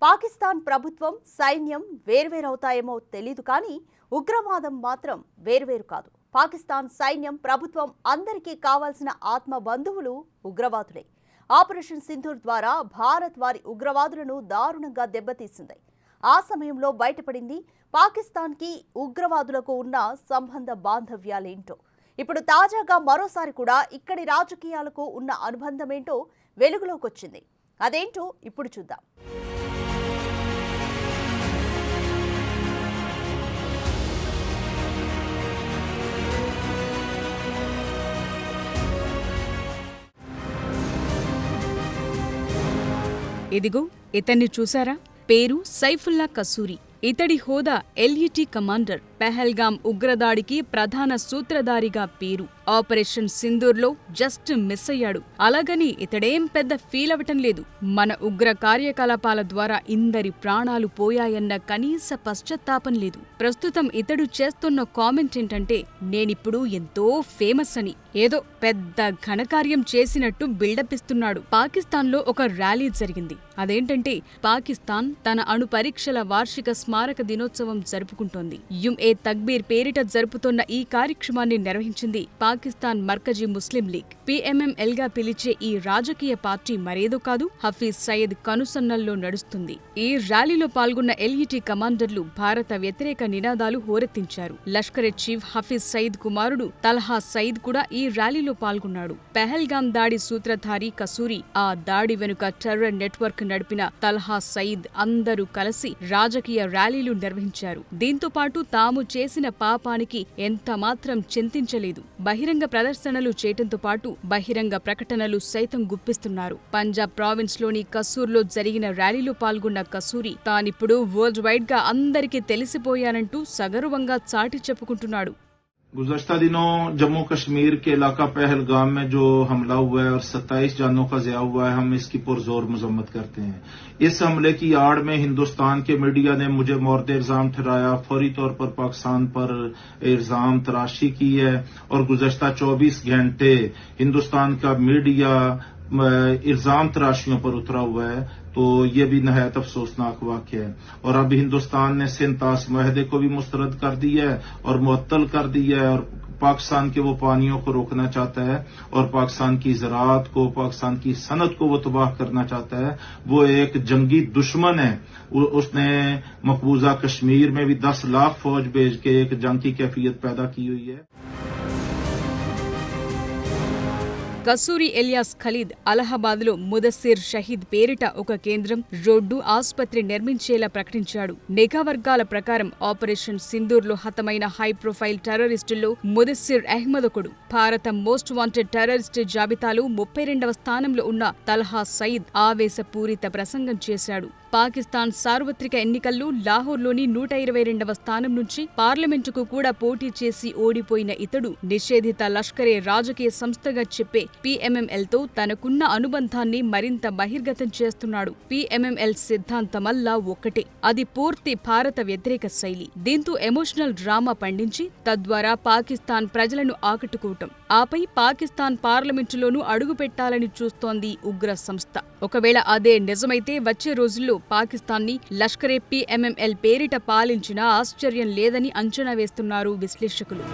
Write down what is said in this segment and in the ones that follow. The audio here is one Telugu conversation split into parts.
పాకిస్తాన్ ప్రభుత్వం సైన్యం వేర్వేరవుతాయేమో తెలీదు కానీ ఉగ్రవాదం మాత్రం వేర్వేరు కాదు. పాకిస్తాన్ సైన్యం ప్రభుత్వం అందరికీ కావాల్సిన ఆత్మ బంధువులు ఉగ్రవాదులే. ఆపరేషన్ సింధూర్ ద్వారా భారత్ వారి ఉగ్రవాదులను దారుణంగా దెబ్బతీసింది. ఆ సమయంలో బయటపడింది పాకిస్తాన్కి ఉగ్రవాదులకు ఉన్న సంబంధ బాంధవ్యాలేంటో. ఇప్పుడు తాజాగా మరోసారి కూడా ఇక్కడి రాజకీయాలకు ఉన్న అనుబంధమేంటో వెలుగులోకొచ్చింది. అదేంటో ఇప్పుడు చూద్దాం. ఇదిగో ఇతన్ని చూసారా? పేరు సైఫుల్లా కసూరి. ఇతడి హోదా ఎల్ఈటీ కమాండర్. పెహల్గాం ఉగ్రదాడికి ప్రధాన సూత్రధారిగా పేరు. ఆపరేషన్ సింధూర్లో జస్ట్ మిస్ అయ్యాడు. అలాగని ఇతడేం పెద్ద ఫీల్ అవటం లేదు. మన ఉగ్ర కార్యకలాపాల ద్వారా ఇందరి ప్రాణాలు పోయాయన్న కనీస పశ్చాత్తాపం లేదు. ప్రస్తుతం ఇతడు చేస్తున్న కామెంట్ ఏంటంటే, నేనిప్పుడు ఎంతో ఫేమస్ అని, ఏదో పెద్ద ఘనకార్యం చేసినట్టు బిల్డప్ ఇస్తున్నాడు. పాకిస్తాన్లో ఒక ర్యాలీ జరిగింది. అదేంటంటే, పాకిస్తాన్ తన అణు పరీక్షల వార్షిక స్మారక దినోత్సవం జరుపుకుంటోంది. తక్బీర్ పేరిట జరుపుతోన్న ఈ కార్యక్రమాన్ని నిర్వహించింది పాకిస్తాన్ మర్కజీ ముస్లిం లీగ్. PMML గా పిలిచే ఈ రాజకీయ పార్టీ మరేదో కాదు, హఫీజ్ సయీద్ కనుసన్నల్లో నడుస్తుంది. ఈ ర్యాలీలో పాల్గొన్న ఎల్ఈటీ కమాండర్లు భారత వ్యతిరేక నినాదాలు హోరెత్తించారు. లష్కరే చీఫ్ హఫీజ్ సయీద్ కుమారుడు తల్హా సయీద్ కూడా ఈ ర్యాలీలో పాల్గొన్నాడు. పెహల్గాం దాడి సూత్రధారి కసూరి, ఆ దాడి వెనుక టెర్రర్ నెట్వర్క్ నడిపిన తల్హా సయీద్ అందరూ కలిసి రాజకీయ ర్యాలీలు నిర్వహించారు. దీంతో పాటు తాము చేసిన పాపానికి ఎంత మాత్రం చింతించలేదు. బహిరంగ ప్రదర్శనలు చేయటంతో పాటు బహిరంగ ప్రకటనలు సైతం గుప్పిస్తున్నారు. పంజాబ్ ప్రావిన్స్ లోని కసూర్లో జరిగిన ర్యాలీలో పాల్గొన్న కసూరి తానిప్పుడు వరల్డ్ వైడ్ గా అందరికీ తెలిసిపోయానంటూ సగర్వంగా చాటి చెప్పుకుంటున్నాడు. गुज़श्ता दिनों जम्मू कश्मीर के इलाका पहलगाम में जो हमला हुआ है और 27 जानों का ज़िया हुआ है, हम इसकी पुरजोर मजम्मत करते हैं। इस हमले की आड़ में हिंदुस्तान के मीडिया ने मुझे मोर्द इल्जाम ठहराया, फौरी तौर पर पाकिस्तान पर इल्जाम तराशी की है और गुज़श्ता 24 घंटे हिंदुस्तान का मीडिया इल्जाम तराशियों पर उतरा हुआ है, तो ये भी नहायत अफसोसनाक वाक़या है। और अब हिंदुस्तान ने सिंतास मुआहदे को भी मुस्तरद कर दिया है और मुअत्तल कर दिया है और पाकिस्तान के वो पानियों को रोकना चाहता है और पाकिस्तान की ज़राअत को, पाकिस्तान की सनत को वो तबाह करना चाहता है। वो एक जंगी दुश्मन है। उसने मकबूजा कश्मीर में भी 10 लाख फौज भेज के एक जंग की कैफियत पैदा की हुई है। కసూరి ఎలియాస్ ఖలీద్ అలహాబాద్లో ముదస్సిర్ షహీద్ పేరిట ఒక కేంద్రం, రోడ్డు, ఆసుపత్రి నిర్మించేలా ప్రకటించాడు. నిఘా వర్గాల ప్రకారం ఆపరేషన్ సింధూర్లో హతమైన హై ప్రొఫైల్ టెర్రరిస్టుల్లో ముదస్సిర్ అహ్మద్ ఒకడు. భారత మోస్ట్ వాంటెడ్ టెర్రరిస్ట్ జాబితాలో 32వ స్థానంలో ఉన్న తల్హా సయీద్ ఆవేశపూరిత ప్రసంగం చేశాడు. పాకిస్తాన్ సార్వత్రిక ఎన్నికల్లో లాహోర్లోని 122వ స్థానం నుంచి పార్లమెంటుకు కూడా పోటీ చేసి ఓడిపోయిన ఇతడు నిషేధిత లష్కరే రాజకీయ సంస్థగా చెప్పే PMMLతో తనకున్న అనుబంధాన్ని మరింత బహిర్గతం చేస్తున్నాడు. PMML సిద్ధాంతమల్లా ఒక్కటే, అది పూర్తి భారత వ్యతిరేక శైలి. దీంతో ఎమోషనల్ డ్రామా పండించి తద్వారా పాకిస్తాన్ ప్రజలను ఆకట్టుకోవటం, ఆపై పాకిస్తాన్ పార్లమెంటులోనూ అడుగుపెట్టాలని చూస్తోంది ఉగ్ర సంస్థ. ఒకవేళ అదే నిజమైతే వచ్చే రోజుల్లో పాకిస్తాన్ని లష్కరే PMML పేరిట పాలించినా ఆశ్చర్యం లేదని అంచనా వేస్తున్నారు విశ్లేషకులు.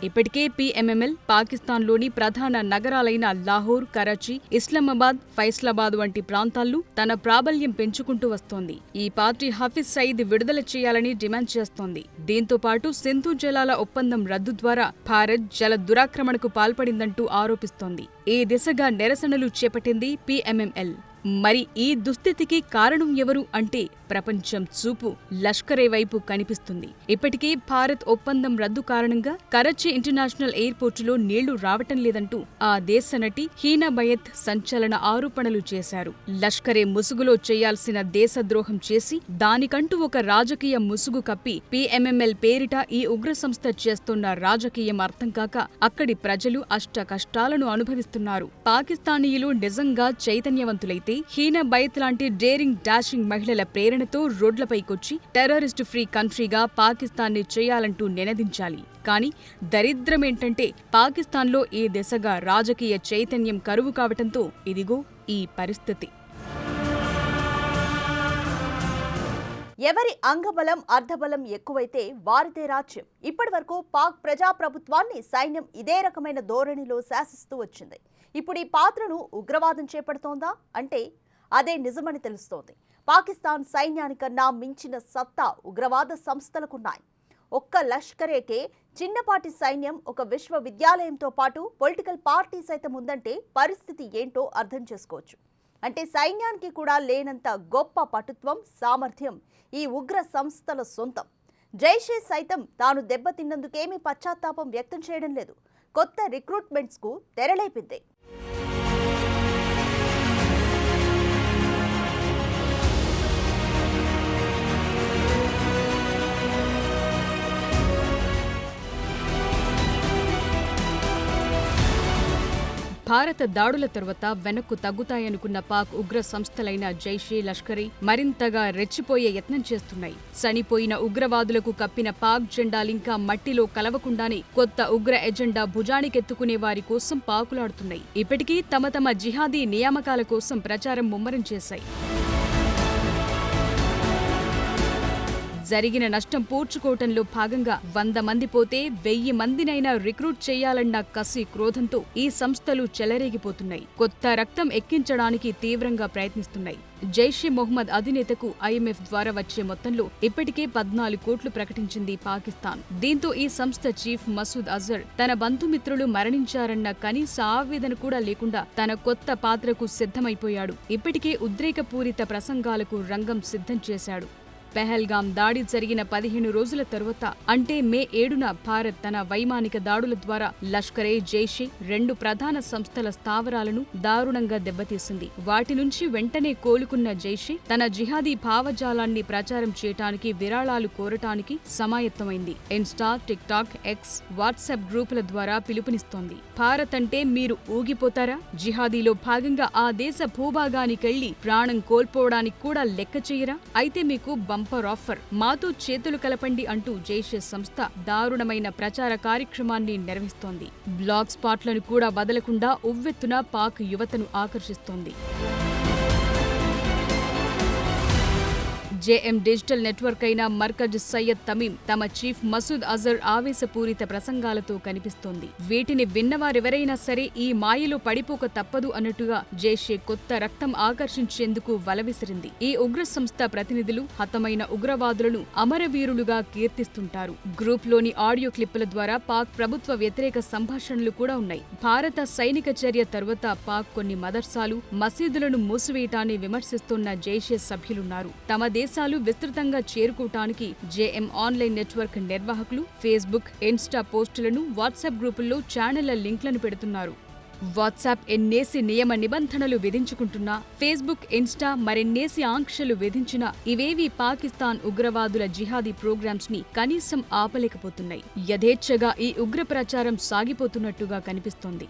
ఇప్పటికే PMML పాకిస్తాన్లోని ప్రధాన నగరాలైన లాహోర్, కరాచీ, ఇస్లామాబాద్, ఫైసలాబాద్ వంటి ప్రాంతాల్లో తన ప్రాబల్యం పెంచుకుంటూ వస్తోంది. ఈ పార్టీ హఫీజ్ సయీద్ విడుదల చేయాలని డిమాండ్ చేస్తోంది. దీంతో పాటు సింధు జలాల ఒప్పందం రద్దు ద్వారా భారత్ జల దురాక్రమణకు పాల్పడిందంటూ ఆరోపిస్తోంది. ఈ దిశగా నిరసనలు చేపట్టింది PMML. మరి ఈ దుస్థితికి కారణం ఎవరు అంటే ప్రపంచం చూపు లష్కరే వైపు కనిపిస్తుంది. ఇప్పటికే భారత్ ఒప్పందం రద్దు కారణంగా కరాచీ ఇంటర్నేషనల్ ఎయిర్పోర్టులో నీళ్లు రావటం లేదంటూ ఆ దేశ నటి హీనా బయత్ సంచలన ఆరోపణలు చేశారు. లష్కరే ముసుగులో చేయాల్సిన దేశద్రోహం చేసి దానికంటూ ఒక రాజకీయ ముసుగు కప్పి PMML పేరిట ఈ ఉగ్ర సంస్థ చేస్తున్న రాజకీయం అర్థం కాక అక్కడి ప్రజలు అష్ట కష్టాలను అనుభవిస్తున్నారు. పాకిస్తానీయులు నిజంగా చైతన్యవంతులైతే హీనా బయత్ లాంటి డేరింగ్ డాషింగ్ మహిళల ప్రేరణతో రోడ్లపైకొచ్చి టెర్రరిస్ట్ ఫ్రీ కంట్రీగా పాకిస్తాన్ని చేయాలంటూ నినదించాలి. కానీ దరిద్రమేంటంటే పాకిస్తాన్లో ఈ దిశగా రాజకీయ చైతన్యం కరువు కావటంతో ఇదిగో ఈ పరిస్థితి. ఎవరి అంగబలం అర్ధబలం ఎక్కువైతే వారిదే రాజ్యం. ఇప్పటివరకు పాక్ ప్రజాప్రభుత్వాన్ని సైన్యం ఇదే రకమైన ధోరణిలో శాసిస్తూ వచ్చింది. ఇప్పుడు ఈ పాత్రను ఉగ్రవాదం చేపడుతోందా అంటే అదే నిజమని తెలుస్తోంది. పాకిస్తాన్ సైన్యానికన్నా మించిన సత్తా ఉగ్రవాద సంస్థలకున్నాయి. ఒక్క లష్కరేకే చిన్నపాటి సైన్యం, ఒక విశ్వవిద్యాలయంతో పాటు పొలిటికల్ పార్టీ సైతం ఉందంటే పరిస్థితి ఏంటో అర్థం చేసుకోవచ్చు. అంటే సైన్యానికి కూడా లేనంత గొప్ప పటుత్వం, సామర్థ్యం ఈ ఉగ్ర సంస్థల సొంతం. జైషే సైతం తాను దెబ్బతిన్నందుకేమీ పశ్చాత్తాపం వ్యక్తం చేయడం లేదు. కొత్త రిక్రూట్మెంట్స్కు తెరలేపింది. భారత దాడుల తరువాత వెనక్కు తగ్గుతాయనుకున్న పాక్ ఉగ్ర సంస్థలైన జైషే, లష్కరే మరింతగా రెచ్చిపోయే యత్నం చేస్తున్నాయి. చనిపోయిన ఉగ్రవాదులకు కప్పిన పాక్ జెండాలింకా మట్టిలో కలవకుండానే కొత్త ఉగ్ర ఎజెండా భుజానికెత్తుకునే వారి కోసం పాకులాడుతున్నాయి. ఇప్పటికీ తమ జిహాదీ నియామకాల కోసం ప్రచారం ముమ్మరం చేశాయి. జరిగిన నష్టం పూడ్చుకోవటంలో భాగంగా 100 మంది పోతే 1000 మందినైనా రిక్రూట్ చేయాలన్న కసి, క్రోధంతో ఈ సంస్థలు చెలరేగిపోతున్నాయి. కొత్త రక్తం ఎక్కించడానికి తీవ్రంగా ప్రయత్నిస్తున్నాయి. జైషే మొహమ్మద్ అధినేతకు IMF ద్వారా వచ్చే మొత్తంలో ఇప్పటికే 14 కోట్లు ప్రకటించింది పాకిస్తాన్. దీంతో ఈ సంస్థ చీఫ్ మసూద్ అజర్ తన బంధుమిత్రులు మరణించారన్న కనీస ఆవేదన కూడా లేకుండా తన కొత్త పాత్రకు సిద్ధమైపోయాడు. ఇప్పటికే ఉద్రేకపూరిత ప్రసంగాలకు రంగం సిద్ధం చేశాడు. పెహల్గాం దాడి జరిగిన 15 రోజుల తరువాత అంటే మే 7న భారత్ తన వైమానిక దాడుల ద్వారా లష్కరే, జైషే 2 ప్రధాన సంస్థల స్థావరాలను దారుణంగా దెబ్బతీసింది. వాటి నుంచి వెంటనే కోలుకున్న జైషే తన జిహాదీ భావజాలాన్ని ప్రచారం చేయటానికి విరాళాలు కోరటానికి సమాయత్తమైంది. ఇన్స్టా, టిక్టాక్, ఎక్స్, వాట్సాప్ గ్రూపుల ద్వారా పిలుపునిస్తోంది. భారత్ అంటే మీరు ఊగిపోతారా? జిహాదీలో భాగంగా ఆ దేశ భూభాగానికెళ్లి ప్రాణం కోల్పోవడానికి కూడా లెక్క చేయరా? అయితే మీకు బంపర్ ఆఫర్, మాతో చేతులు కలపండి అంటూ జైషే సంస్థ దారుణమైన ప్రచార కార్యక్రమాన్ని నిర్వహిస్తోంది. బ్లాగ్ స్పాట్లను కూడా వదలకుండా ఉవ్వెత్తున పాక్ యువతను ఆకర్షిస్తోంది. జేఎం డిజిటల్ నెట్వర్క్ అయిన మర్కజ్ సయ్యద్ తమీం తమ చీఫ్ మసూద్ అజర్ ఆవేశపూరిత ప్రసంగాలతో కనిపిస్తోంది. వీటిని విన్నవారెవరైనా సరే ఈ మాయలో పడిపోక తప్పదు అన్నట్టుగా జైషే కొత్త రక్తం ఆకర్షించేందుకు వలవిసిరింది. ఈ ఉగ్ర సంస్థ ప్రతినిధులు హతమైన ఉగ్రవాదులను అమరవీరులుగా కీర్తిస్తుంటారు. గ్రూప్లోని ఆడియో క్లిప్పుల ద్వారా పాక్ ప్రభుత్వ వ్యతిరేక సంభాషణలు కూడా ఉన్నాయి. భారత సైనిక చర్య తరువాత పాక్ కొన్ని మదర్సాలు, మసీదులను మూసివేయటాన్ని విమర్శిస్తున్న జైషే సభ్యులున్నారు. తమ దేశాలు విస్తృతంగా చేరుకోవటానికి జేఎం ఆన్లైన్ నెట్వర్క్ నిర్వాహకులు ఫేస్బుక్, ఇన్స్టా పోస్టులను, వాట్సాప్ గ్రూపుల్లో ఛానళ్ల లింక్లను పెడుతున్నారు. వాట్సాప్ ఎన్నేసి నియమ నిబంధనలు విధించుకుంటున్నా, ఫేస్బుక్, ఇన్స్టా మరెన్నేసి ఆంక్షలు విధించినా ఇవేవీ పాకిస్తాన్ ఉగ్రవాదుల జిహాదీ ప్రోగ్రామ్స్ ని కనీసం ఆపలేకపోతున్నాయి. యథేచ్ఛగా ఈ ఉగ్ర ప్రచారం సాగిపోతున్నట్టుగా కనిపిస్తోంది.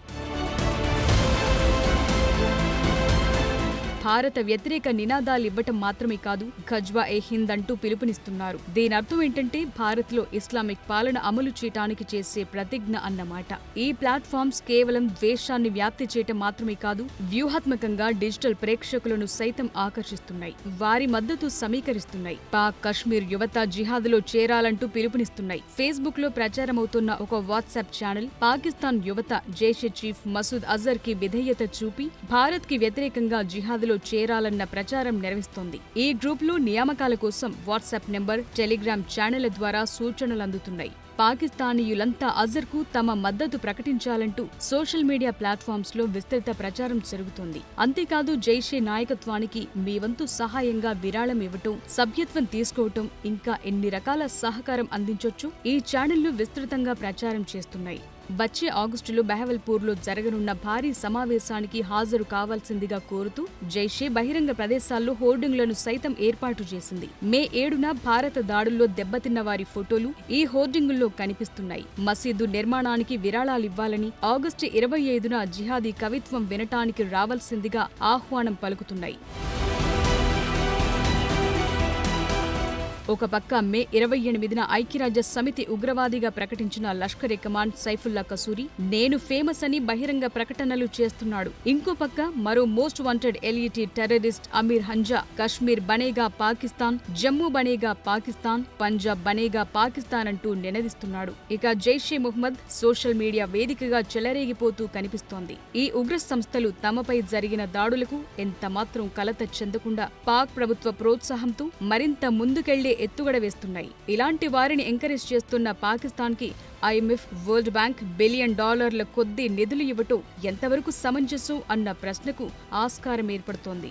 భారత వ్యతిరేక నినాదాలివ్వటం మాత్రమే కాదు, ఘజ్వా ఏ హింద్ అంటూ పిలుపునిస్తున్నారు. దీనర్థం ఏంటంటే భారత్లో ఇస్లామిక్ పాలన అమలు చేయటానికి చేసే ప్రతిజ్ఞ అన్నమాట. ఈ ప్లాట్ఫామ్స్ కేవలం ద్వేషాన్ని వ్యాప్తి చేయటం మాత్రమే కాదు, వ్యూహాత్మకంగా డిజిటల్ ప్రేక్షకులను సైతం ఆకర్షిస్తున్నాయి. వారి మద్దతు సమీకరిస్తున్నాయి. పాక్ కశ్మీర్ యువత జిహాద్లో చేరాలంటూ పిలుపునిస్తున్నాయి. ఫేస్బుక్ లో ప్రచారమవుతున్న ఒక వాట్సాప్ ఛానల్ పాకిస్తాన్ యువత జైషే చీఫ్ మసూద్ అజర్ కి విధేయత చూపి భారత్ కి వ్యతిరేకంగా జిహాద్లో చేరాలన్న ప్రచారం నిర్వహిస్తోంది. ఈ గ్రూప్లో నియామకాల కోసం వాట్సాప్ నెంబర్, టెలిగ్రామ్ ఛానళ్ల ద్వారా సూచనలు అందుతున్నాయి. పాకిస్తానీయులంతా అజర్కు తమ మద్దతు ప్రకటించాలంటూ సోషల్ మీడియా ప్లాట్ఫామ్స్ లో విస్తృత ప్రచారం జరుగుతోంది. అంతేకాదు జైషే నాయకత్వానికి మీ వంతు సహాయంగా విరాళం ఇవ్వటం, సభ్యత్వం తీసుకోవటం, ఇంకా ఎన్ని రకాల సహకారం అందించొచ్చు ఈ ఛానళ్లు విస్తృతంగా ప్రచారం చేస్తున్నాయి. వచ్చే ఆగస్టులో బెహవల్పూర్లో జరగనున్న భారీ సమావేశానికి హాజరు కావాల్సిందిగా కోరుతూ జైషే బహిరంగ ప్రదేశాల్లో హోర్డింగ్లను సైతం ఏర్పాటు చేసింది. మే 7న భారత దాడుల్లో దెబ్బతిన్న వారి ఫోటోలు ఈ హోర్డింగుల్లో కనిపిస్తున్నాయి. మసీదు నిర్మాణానికి విరాళాలివ్వాలని, ఆగస్టు 25న జిహాదీ కవిత్వం వినటానికి రావాల్సిందిగా ఆహ్వానం పలుకుతున్నాయి. ఒక పక్క మే 28న ఐక్యరాజ్య సమితి ఉగ్రవాదిగా ప్రకటించిన లష్కర్ కమాండ్ సైఫుల్లా కసూరి నేను ఫేమస్ అని బహిరంగ ప్రకటనలు చేస్తున్నాడు. ఇంకో పక్క మరో most wanted LET terrorist Amir Hamza Kashmir బనేగా పాకిస్తాన్, జమ్మూ బనేగా పాకిస్తాన్, పంజాబ్ బనేగా పాకిస్తాన్ అంటూ నినదిస్తున్నాడు. ఇక జైషే ముహమ్మద్ సోషల్ మీడియా వేదికగా చెలరేగిపోతూ కనిపిస్తోంది. ఈ ఉగ్ర సంస్థలు తమపై జరిగిన దాడులకు ఎంత మాత్రం కలత చెందకుండా పాక్ ప్రభుత్వ ప్రోత్సాహంతో మరింత ముందుకెళ్లే ఎత్తుగడ వేస్తున్నాయి. ఇలాంటి వారిని ఎంకరేజ్ చేస్తున్న పాకిస్తాన్కి IMF, వరల్డ్ బ్యాంక్ $1 బిలియన్ కొద్దీ నిధులు ఇవ్వటం ఎంతవరకు సమంజసం అన్న ప్రశ్నకు ఆస్కారం ఏర్పడుతోంది.